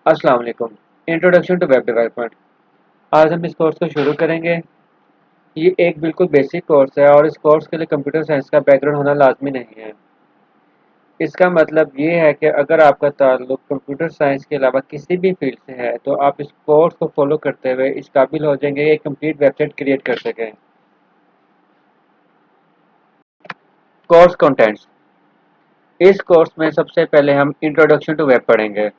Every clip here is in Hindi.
अस्सलाम वालेकुम। Introduction to web development. आज हम इस कोर्स को शुरू करेंगे। ये एक बिल्कुल बेसिक कोर्स है और इस कोर्स के लिए कंप्यूटर साइंस का बैकग्राउंड होना लाजमी नहीं है। इसका मतलब ये है कि अगर आपका ताल्लुक कंप्यूटर साइंस के अलावा किसी भी फील्ड से है तो आप इस कोर्स को फॉलो करते हुए इस काबिल हो जाएंगे कि एक कंप्लीट वेबसाइट क्रिएट कर सकें। Course contents. इस कोर्स में सबसे पहले हम इंट्रोडक्शन टू वेब पढ़ेंगे।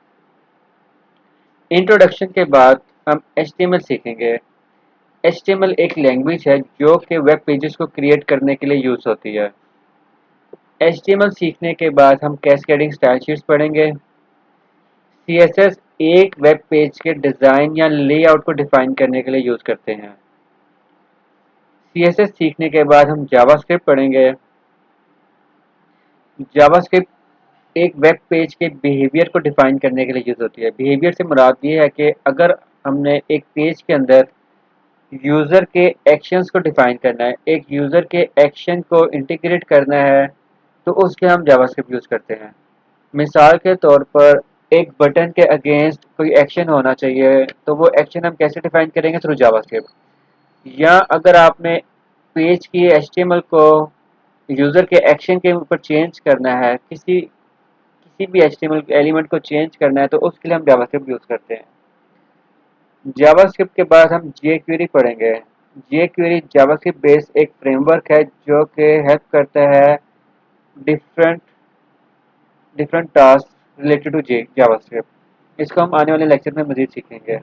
इंट्रोडक्शन के बाद हम HTML सीखेंगे। HTML एक लैंग्वेज है जो कि वेब पेजेस को क्रिएट करने के लिए यूज़ होती है। HTML सीखने के बाद हम कैस्केडिंग स्टाइल शीट्स पढ़ेंगे। CSS एक वेब पेज के डिज़ाइन या लेआउट को डिफाइन करने के लिए यूज़ करते हैं। CSS सीखने के बाद हम जावास्क्रिप्ट पढ़ेंगे। जावास्क्रिप्ट एक वेब पेज के बिहेवियर को डिफाइन करने के लिए यूज़ होती है। बिहेवियर से मुराद ये है कि अगर हमने एक पेज के अंदर यूज़र के एक्शंस को डिफाइन करना है, एक यूज़र के एक्शन को इंटीग्रेट करना है, तो उसके हम जावास्क्रिप्ट यूज़ करते हैं। मिसाल के तौर पर एक बटन के अगेंस्ट कोई एक्शन होना चाहिए, तो वो एक्शन हम कैसे डिफाइन करेंगे? Through JavaScript. या अगर आपने पेज की HTML को यूज़र के एक्शन के ऊपर चेंज करना है, किसी किसी भी HTML एलिमेंट को चेंज करना है, तो उसके लिए हम जावास्क्रिप्ट यूज़ करते हैं। जावास्क्रिप्ट के बाद हम jQuery पढ़ेंगे। jQuery जावास्क्रिप्ट बेस्ड एक फ्रेमवर्क है जो कि हेल्प करता है different different task related to JavaScript. इसको हम आने वाले लेक्चर में मज़ीद सीखेंगे।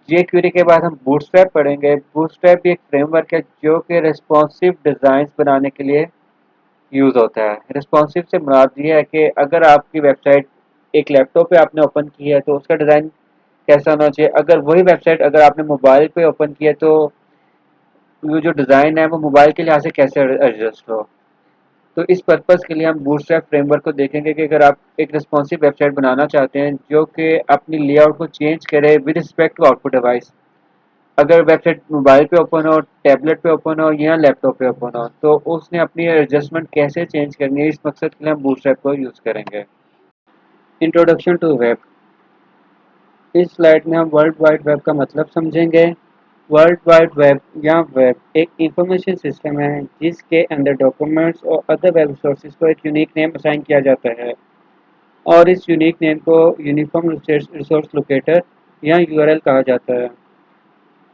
jQuery के बाद हम बूटस्ट्रैप पढ़ेंगे। बूटस्ट्रैप भी एक फ्रेमवर्क है जो कि रिस्पॉन्सिव डिज़ाइंस बनाने के लिए यूज़ होता है। रिस्पॉन्सिव से मुराद ये है कि अगर आपकी वेबसाइट एक लैपटॉप पे आपने ओपन की है तो उसका डिज़ाइन कैसा होना चाहिए, अगर वही वेबसाइट अगर आपने मोबाइल पे ओपन की है तो वो जो डिज़ाइन है वो मोबाइल के लिहाज से कैसे एडजस्ट हो। तो इस पर्पज़ के लिए हम बूटस्ट्रैप फ्रेमवर्क को देखेंगे कि अगर आप एक रिस्पॉन्सिव वेबसाइट बनाना चाहते हैं जो कि अपनी लेआउट को चेंज करे with respect to output device, अगर वेबसाइट मोबाइल पे ओपन हो, टैबलेट पे ओपन हो या लैपटॉप पे ओपन हो, तो उसने अपनी एडजस्टमेंट कैसे चेंज करनी है, इस मकसद के लिए हम बूटस्ट्रैप को यूज़ करेंगे। Introduction to web. इस स्लाइड में हम वर्ल्ड वाइड वेब का मतलब समझेंगे। वर्ल्ड वाइड वेब या वेब एक इंफॉर्मेशन सिस्टम है जिसके अंदर डॉक्यूमेंट्स और अदर वेब रिसोर्सेज को एक यूनिक नेम असाइन किया जाता है और इस यूनिक नेम को यूनिफॉर्म रिसोर्स लोकेटर या यूआरएल कहा जाता है।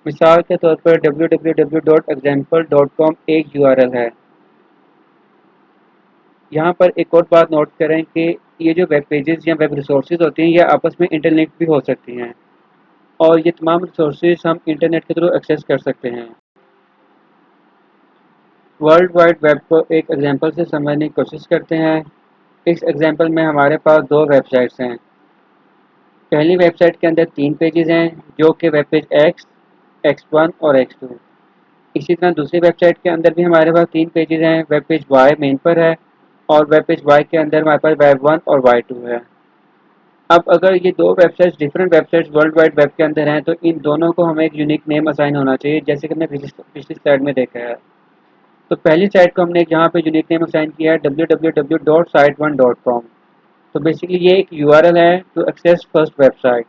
मिसाल के तौर पर www.example.com एक यूआरएल है। यहाँ पर एक और बात नोट करें कि ये जो वेब पेजेस या वेब रिसोर्सेज होती हैं ये आपस में इंटरलिंक भी हो सकती हैं और ये तमाम रिसोर्सेज हम इंटरनेट के थ्रू एक्सेस कर सकते हैं। वर्ल्ड वाइड वेब को एक एग्जांपल से समझने की कोशिश करते हैं। इस एग्जांपल में हमारे पास दो वेबसाइट्स हैं। पहली वेबसाइट के अंदर 3 पेजेस हैं जो कि वेब पेज X, X1 और X2। इसी तरह दूसरी वेबसाइट के अंदर भी हमारे पास 3 पेजेस हैं। वेब पेज Y मेन पर है और वेब पेज Y के अंदर हमारे पास Y1 और Y2 है। अब अगर ये दो websites different websites world wide web के अंदर हैं तो इन दोनों को हमें एक यूनिक नेम असाइन होना चाहिए, जैसे कि हमने पिछली स्लाइड में देखा है। तो पहली साइट को हमने यहाँ पे यूनिक नेम असाइन किया है www.site1.com। तो बेसिकली ये एक यूआरएल है टू एक्सेस फर्स्ट वेबसाइट।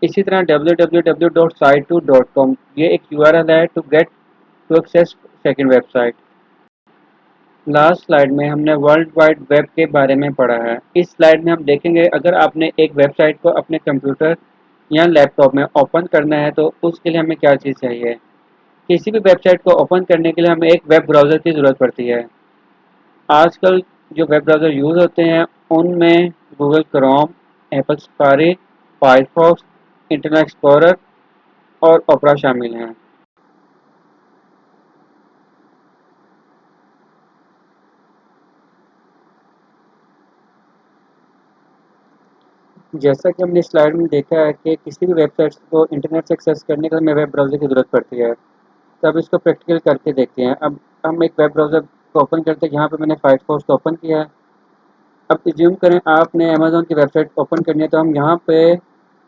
इसी तरह www.site2.com ये एक यूआरएल है to get to access second website. Last slide में हमने वर्ल्ड वाइड वेब के बारे में पढ़ा है। इस स्लाइड में हम देखेंगे अगर आपने एक वेबसाइट को अपने कंप्यूटर या लैपटॉप में ओपन करना है तो उसके लिए हमें क्या चीज़ चाहिए। किसी भी वेबसाइट को ओपन करने के लिए हमें एक वेब ब्राउज़र की ज़रूरत पड़ती है। आजकल जो वेब ब्राउज़र यूज़ होते हैं उनमें Google Chrome, Apple safari, Firefox, internet explorer और ओपेरा शामिल हैं। जैसा कि हमने स्लाइड में देखा है कि किसी भी वेबसाइट को इंटरनेट से एक्सेस करने के लिए हमें वेब ब्राउज़र की ज़रूरत पड़ती है। तो अब इसको प्रैक्टिकल करके देखते हैं। अब हम एक वेब ब्राउज़र को ओपन करते हैं। यहाँ पे मैंने फायरफॉक्स को ओपन किया है। अब एज्यूम करें आपने अमेज़न की वेबसाइट ओपन करनी है तो हम यहाँ पे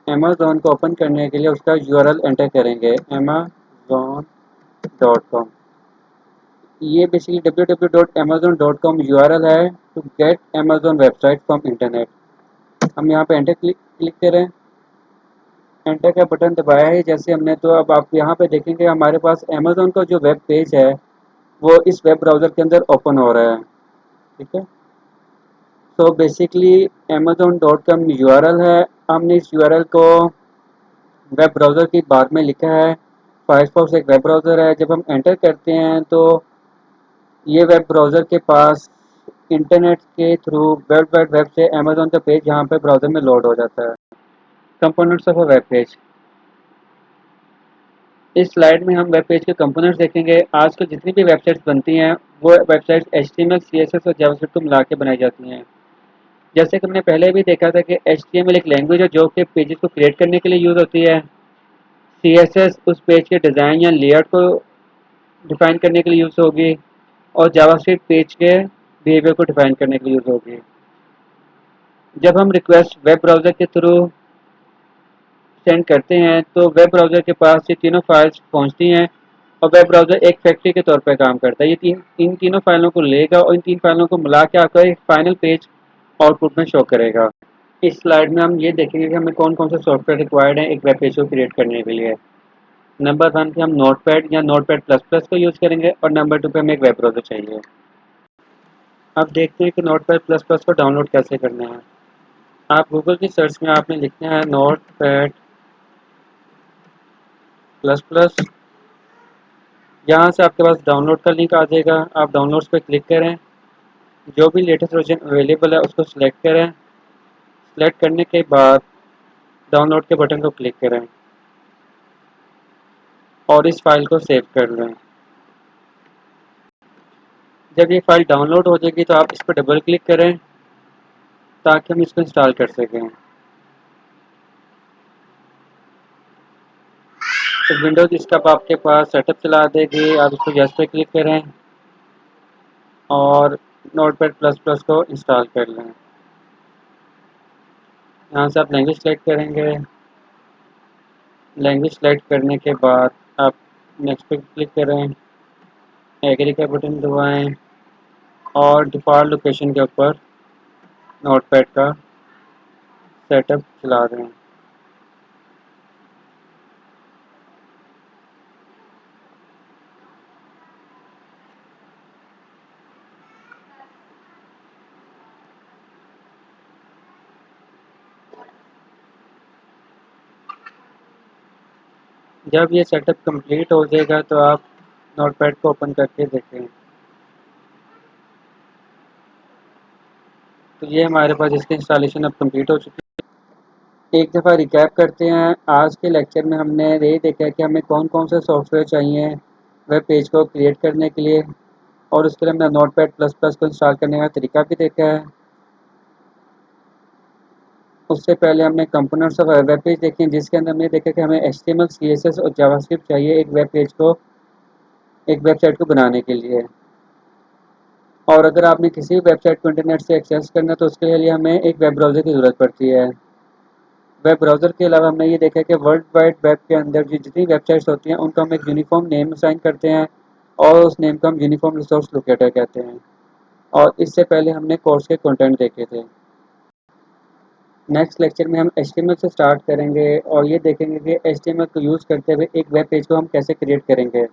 अमेज़न को ओपन करने के लिए उसका यूआरएल एंटर करेंगे amazon.com। ये बेसिकली www.amazon.com यूआरएल है to get Amazon website from internet. हम यहाँ पे एंटर क्लिक क्लिक करें एंटर का बटन दबाया है जैसे हमने, तो अब आप यहाँ पे देखेंगे हमारे पास अमेज़न का जो वेब पेज है वो इस वेब ब्राउज़र के अंदर ओपन हो रहा है। ठीक है, तो बेसिकली amazon.com यूआरएल है। हमने इस यूआरएल को वेब ब्राउज़र की बार में लिखा है। फायरफॉक्स एक वेब ब्राउज़र है। जब हम एंटर करते हैं तो ये वेब ब्राउज़र के पास इंटरनेट के थ्रू वर्ल्ड वाइड वेब से अमेज़न का पेज यहाँ पे ब्राउज़र में लोड हो जाता है। Components of a web page. इस स्लाइड में हम वेब पेज के कंपोनेंट्स देखेंगे। आजकल जितनी भी वेबसाइट्स बनती हैं वो वेबसाइट्स HTML, CSS और जावास्क्रिप्ट को मिला के बनाई जाती हैं। जैसे कि हमने पहले भी देखा था कि HTML एक लैंग्वेज है जो कि पेजेस को क्रिएट करने के लिए यूज़ होती है। CSS उस पेज के डिज़ाइन या लेआउट को डिफाइन करने के लिए यूज़ होगी और जावास्क्रिप्ट पेज के बिहेवियर को डिफाइन करने के लिए यूज़ होगी। जब हम रिक्वेस्ट वेब ब्राउज़र के थ्रू सेंड करते हैं तो वेब ब्राउज़र के पास ये तीनों फाइल्स पहुंचती हैं और वेब ब्राउज़र एक फैक्ट्री के तौर पर काम करता है। ये इन तीनों फाइलों को लेगा और इन तीन फाइलों को मिला के आपका एक फाइनल पेज आउटपुट में शो करेगा। इस स्लाइड में हम ये देखेंगे कि हमें कौन कौन से सॉफ्टवेयर रिक्वायर्ड हैं एक वेब पेज को क्रिएट करने के लिए। नंबर 1 पे हम नोटपैड या नोटपैड प्लस प्लस का यूज़ करेंगे और नंबर 2 पे हमें एक वेब ब्राउज़र चाहिए। अब देखते हैं कि नोटपैड प्लस प्लस को डाउनलोड कैसे करना है। आप गूगल की सर्च में आपने लिखना है नोटपैड प्लस प्लस। यहाँ से आपके पास डाउनलोड का लिंक आ जाएगा। आप डाउनलोड्स पे क्लिक करें, जो भी लेटेस्ट वर्जन अवेलेबल है उसको सिलेक्ट करें। सिलेक्ट करने के बाद डाउनलोड के बटन को क्लिक करें और इस फाइल को सेव कर लें। जब ये फाइल डाउनलोड हो जाएगी तो आप इस पर डबल क्लिक करें ताकि हम इसको इंस्टॉल कर सकें। तो विंडोज़ डेस्कटॉप आपके पास सेटअप चला देगी। आप इसको यस पे क्लिक करें और नोटपैड प्लस प्लस को इंस्टॉल कर लें। यहाँ से आप लैंग्वेज सेलेक्ट करेंगे। लैंग्वेज सेलेक्ट करने के बाद आप नेक्स्ट पे क्लिक करें, एग्री का बटन दबाएं और डिफ़ॉल्ट लोकेशन के ऊपर नोटपैड का सेटअप चला दें। जब ये सेटअप कंप्लीट हो जाएगा तो आप नोटपैड को ओपन करके देखें। तो ये हमारे पास इसकी इंस्टॉलेशन अब कंप्लीट हो चुकी है। एक दफ़ा रिकैप करते हैं। आज के लेक्चर में हमने यही देखा है कि हमें कौन कौन से सॉफ्टवेयर चाहिए वेब पेज को क्रिएट करने के लिए और उसके लिए हमने नोटपैड प्लस प्लस को इंस्टॉल करने का तरीका भी देखा है। उससे पहले हमने कंपोनेंट्स ऑफ वेब पेज देखे जिसके अंदर हमने देखा कि हमें HTML, CSS और जावास्क्रिप्ट चाहिए एक वेब पेज को, एक वेबसाइट को बनाने के लिए। और अगर आपने किसी भी वेबसाइट को इंटरनेट से एक्सेस करना है तो उसके लिए हमें एक वेब ब्राउज़र की ज़रूरत पड़ती है। वेब ब्राउज़र के अलावा हमने ये देखा कि वर्ल्ड वाइड वेब के अंदर जो जितनी वेबसाइट्स होती हैं उनको हम एक यूनिफॉर्म नेम असाइन करते हैं और उस नेम को हम यूनिफॉर्म रिसोर्स लोकेटर कहते हैं। और इससे पहले हमने कोर्स के कंटेंट देखे थे। नेक्स्ट लेक्चर में हम HTML से स्टार्ट करेंगे और ये देखेंगे कि HTML को यूज़ करते हुए एक वेब पेज को हम कैसे क्रिएट करेंगे।